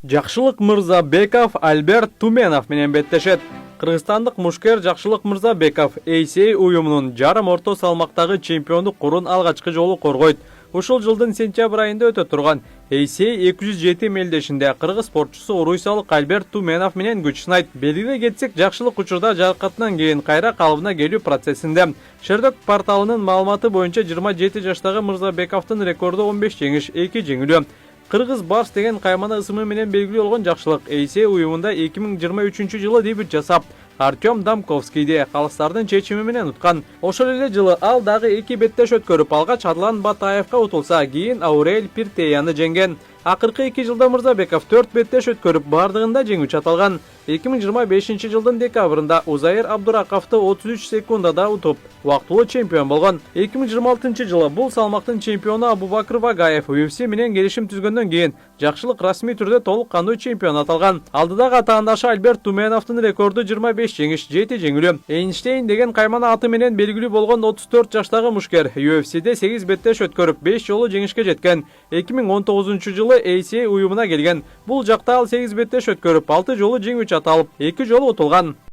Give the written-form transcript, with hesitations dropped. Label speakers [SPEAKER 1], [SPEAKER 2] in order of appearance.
[SPEAKER 1] Жакшылык мырза Беков Альберт Туменов менен беттешет. Кыргызстандык мушкер Жакшылык мырза Беков ACA уюмунун жарым орто салмактагы чемпиондук курун алгачкы жолу коргойт. Ушул жылдын сентябрь айында өтө турган ACA 207 мелдешинде кыргыз спортчусу уруйсалык Альберт Туменов менен күч сынайт. Белгилей кетсек, Жакшылык учурда жаракатынан кийин кайра калыбына келүү процессинде. Шердок порталынын маалыматы боюнча 27 жаштагы Мырза Бековдун рекорду 15 жеңиш, 2 жеңилүү. Кыргыз Барс деген каймана ысымы менен белгилүү болгон Жакшылык ACA уюмунда 2023 жылы дебют жасап, Артем Дамковскийди калыстардын чечими менен уткан. Ошол эле жылы ал дагы 2 беттеш өткөрүп, алгач Адлан Батаевка утулса, кийин Аурель Пиртеяны жеңген. Акыркы 2 жылда Мырза Беков 4 беттеш өткөрүп, бардыгында жеңүүчү аталган. 2025 жылдын декабрында Узайыр Абдураковду 33 секундада утуп, убактылуу чемпион болгон. 2026 жылы бул салмактын чемпиону Абубакыр Вагаев UFC менен келишим түзгөндөн кийин Жакшылык расмий түрдө толук кандуу чемпион аталган. Алдыдагы атаандашы Альберт Туменовдун рекорду 25 жеңиш, 7 жеңилүү. Эйнштейн деген каймана аты менен белгилүү болгон 34 жаштагы мушкер UFC'де 8 беттеш өткөрүп, 5 жолу жеңишке жеткен. 2019 жылы ACA уюмуна келген. Бул жакта ал 8 беттеш өткөрүп, 6 жолу жеңүүчү аталып, 2 жолу утулган.